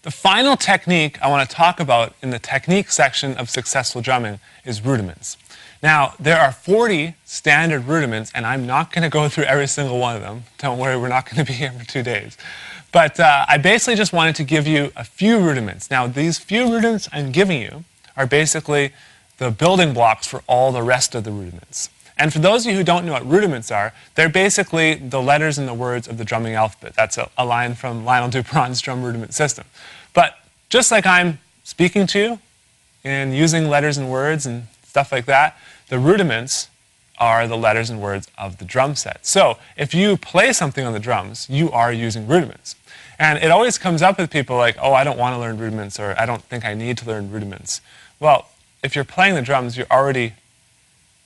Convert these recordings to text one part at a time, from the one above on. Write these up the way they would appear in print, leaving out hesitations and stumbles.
The final technique I want to talk about in the technique section of successful drumming is rudiments. Now, there are 40 standard rudiments, and I'm not going to go through every single one of them. Don't worry, we're not going to be here for 2 days. But I basically just wanted to give you a few rudiments. Now, these few rudiments I'm giving you are basically the building blocks for all the rest of the rudiments. And for those of you who don't know what rudiments are, they're basically the letters and the words of the drumming alphabet. That's a line from Lionel Duperon's drum rudiment system. But just like I'm speaking to you and using letters and words and stuff like that, the rudiments are the letters and words of the drum set. So if you play something on the drums, you are using rudiments. And it always comes up with people like, oh, I don't want to learn rudiments, or I don't think I need to learn rudiments. Well, if you're playing the drums, you're already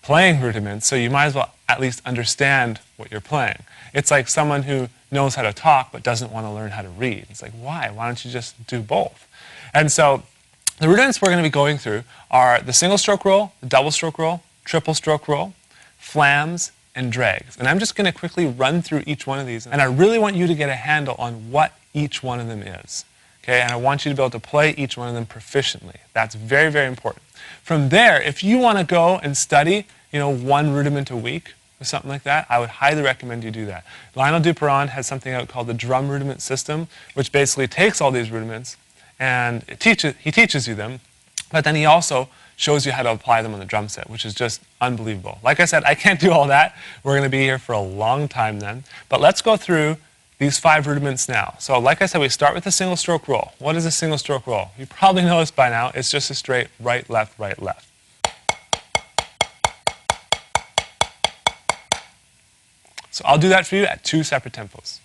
playing rudiments, so you might as well at least understand what you're playing. It's like someone who knows how to talk but doesn't want to learn how to read. It's like, why? Why don't you just do both? And so the rudiments we're going to be going through are the single stroke roll, the double stroke roll, triple stroke roll, flams, and drags. And I'm just going to quickly run through each one of these, and I really want you to get a handle on what each one of them is. Okay? And I want you to be able to play each one of them proficiently. That's very, very important. From there, if you want to go and study, one rudiment a week or something like that, I would highly recommend you do that. Lionel Duperon has something out called the drum rudiment system, which basically takes all these rudiments and he teaches you them, but then he also shows you how to apply them on the drum set, which is just unbelievable. Like I said, I can't do all that. We're going to be here for a long time then. But let's go through these 5 rudiments now. So like I said, we start with the single stroke roll. What is a single stroke roll? You probably know this by now. It's just a straight right, left, right, left. So I'll do that for you at 2 separate tempos.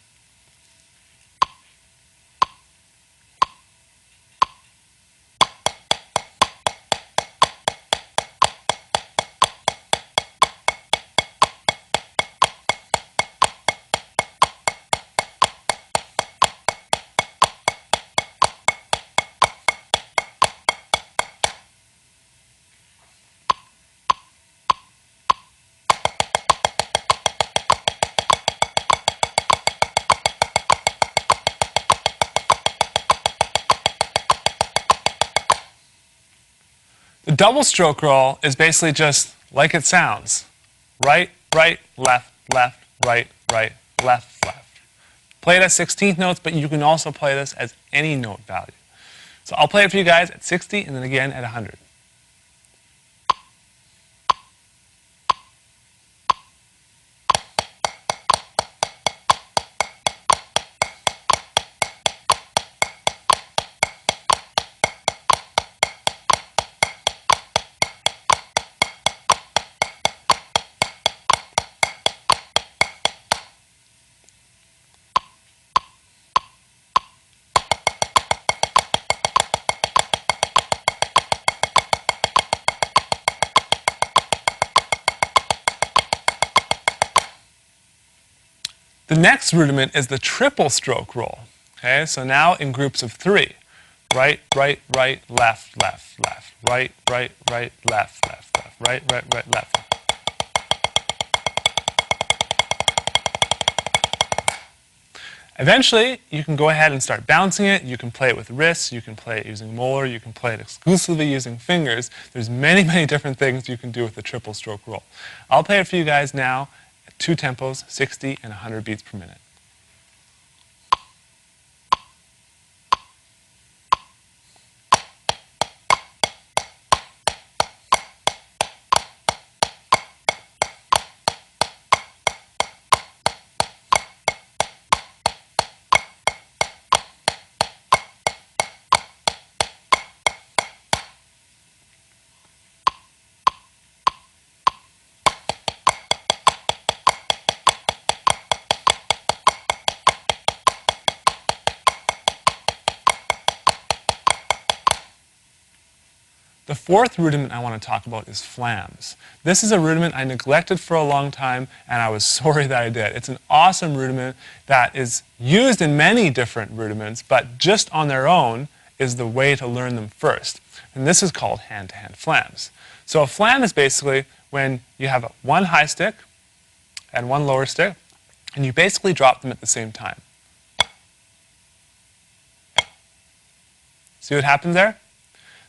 The double stroke roll is basically just like it sounds. Right, right, left, left, right, right, left, left. Play it as 16th notes, but you can also play this as any note value. So I'll play it for you guys at 60 and then again at 100. The next rudiment is the triple stroke roll. Okay, so now in groups of 3. Right, right, right, left, left, left. Right, right, right, left, left, left. Right, right, right, left. Eventually, you can go ahead and start bouncing it. You can play it with wrists. You can play it using molar. You can play it exclusively using fingers. There's many, many different things you can do with the triple stroke roll. I'll play it for you guys now. 2 tempos, 60 and 100 beats per minute. The 4th rudiment I want to talk about is flams. This is a rudiment I neglected for a long time, and I was sorry that I did. It's an awesome rudiment that is used in many different rudiments, but just on their own is the way to learn them first. And this is called hand-to-hand flams. So a flam is basically when you have one high stick and one lower stick, and you basically drop them at the same time. See what happened there?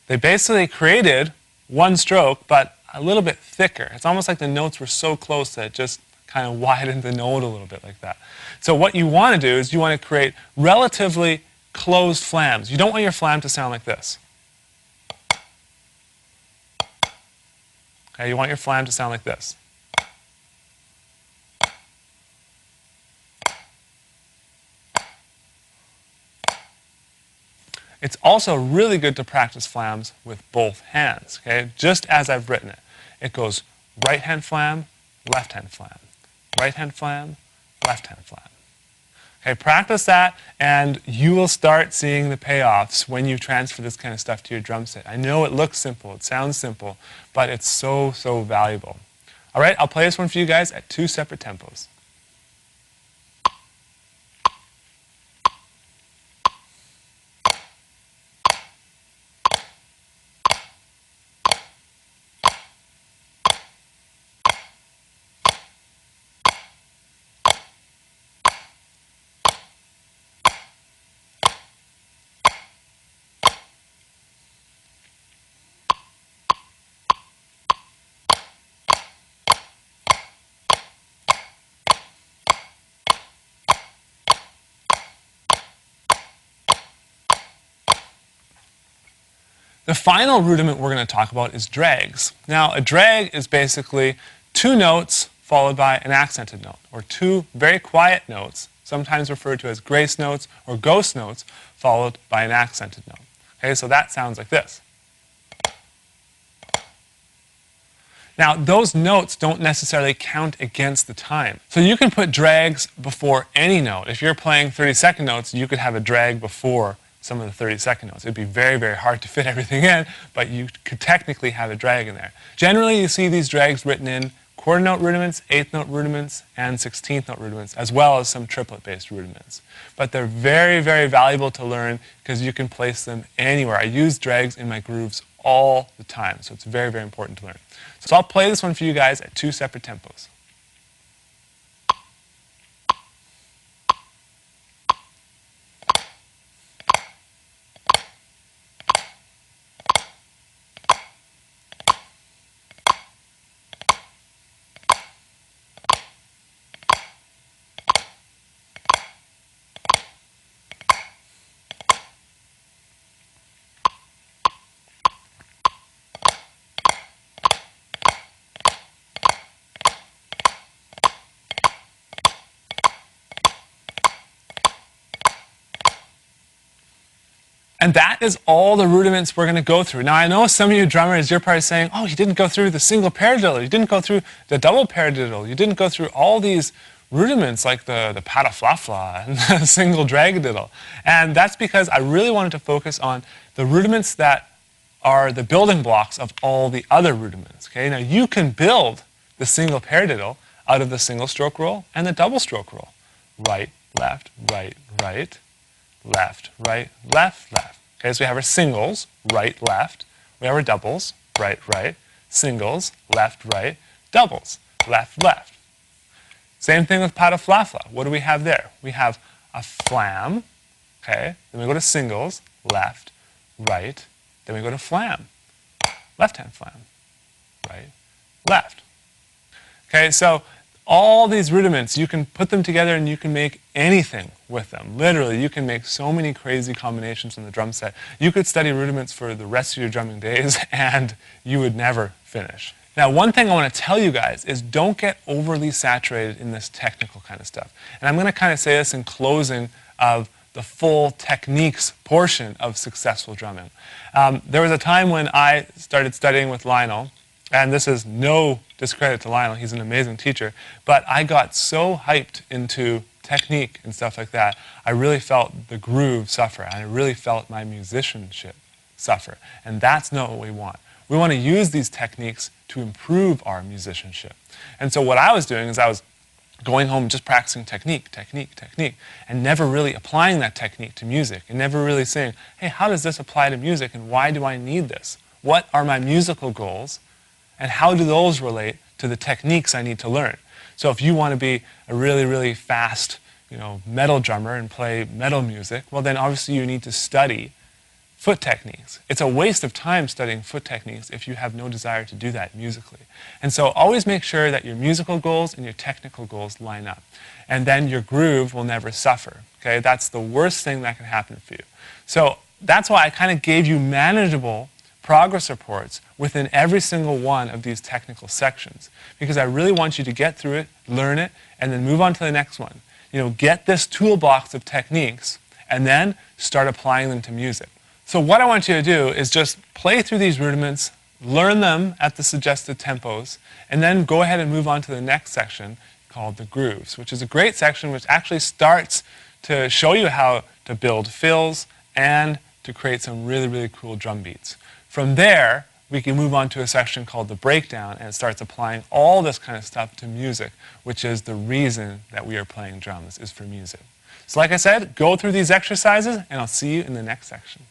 They basically created one stroke, but a little bit thicker. It's almost like the notes were so close that it just kind of widened the note a little bit like that. So what you want to do is you want to create relatively closed flams. You don't want your flam to sound like this. Okay, you want your flam to sound like this. It's also really good to practice flams with both hands, okay? Just as I've written it. It goes right hand flam, left hand flam, right hand flam, left hand flam. Okay, practice that and you will start seeing the payoffs when you transfer this kind of stuff to your drum set. I know it looks simple, it sounds simple, but it's so, so valuable. All right, I'll play this one for you guys at 2 separate tempos. The final rudiment we're going to talk about is drags. Now, a drag is basically 2 notes followed by an accented note, or 2 very quiet notes, sometimes referred to as grace notes or ghost notes, followed by an accented note. Okay, so that sounds like this. Now, those notes don't necessarily count against the time. So you can put drags before any note. If you're playing 30-second notes, you could have a drag before some of the 30-second notes. It'd be very, very hard to fit everything in, but you could technically have a drag in there. Generally, you see these drags written in quarter note rudiments, 8th note rudiments, and 16th note rudiments, as well as some triplet-based rudiments. But they're very, very valuable to learn because you can place them anywhere. I use drags in my grooves all the time, so it's very, very important to learn. So I'll play this one for you guys at 2 separate tempos. And that is all the rudiments we're going to go through. Now, I know some of you drummers, you're probably saying, oh, you didn't go through the single paradiddle, you didn't go through the double paradiddle, you didn't go through all these rudiments like the pataflafla and the single dragadiddle. And that's because I really wanted to focus on the rudiments that are the building blocks of all the other rudiments. Okay? Now, you can build the single paradiddle out of the single stroke roll and the double stroke roll. Right, left, right, right. Left, right, left, left. Okay, so we have our singles, right, left. We have our doubles, right, right. Singles, left, right. Doubles, left, left. Same thing with pataflafla. What do we have there? We have a flam, okay. Then we go to singles, left, right. Then we go to flam, left-hand flam, right, left. Okay, so all these rudiments, you can put them together and you can make anything with them. Literally, you can make so many crazy combinations on the drum set. You could study rudiments for the rest of your drumming days and you would never finish. Now, one thing I want to tell you guys is don't get overly saturated in this technical kind of stuff. And I'm going to kind of say this in closing of the full techniques portion of successful drumming. There was a time when I started studying with Lionel, and this is no discredit to Lionel, he's an amazing teacher, but I got so hyped into technique and stuff like that, I really felt the groove suffer, and I really felt my musicianship suffer. And that's not what we want. We want to use these techniques to improve our musicianship. And so what I was doing is I was going home just practicing technique, technique, technique, and never really applying that technique to music, and never really saying, hey, how does this apply to music, and why do I need this? What are my musical goals? And how do those relate to the techniques I need to learn? So if you want to be a really, really fast, metal drummer and play metal music, well then obviously you need to study foot techniques. It's a waste of time studying foot techniques if you have no desire to do that musically. And so always make sure that your musical goals and your technical goals line up. And then your groove will never suffer. Okay? That's the worst thing that can happen for you. So that's why I kind of gave you manageable progress reports within every single one of these technical sections, because I really want you to get through it, learn it, and then move on to the next one. You know, get this toolbox of techniques and then start applying them to music. So what I want you to do is just play through these rudiments, learn them at the suggested tempos, and then go ahead and move on to the next section called the grooves, which is a great section which actually starts to show you how to build fills and to create some really, really cool drum beats. From there, we can move on to a section called the breakdown, and it starts applying all this kind of stuff to music, which is the reason that we are playing drums, is for music. So like I said, go through these exercises, and I'll see you in the next section.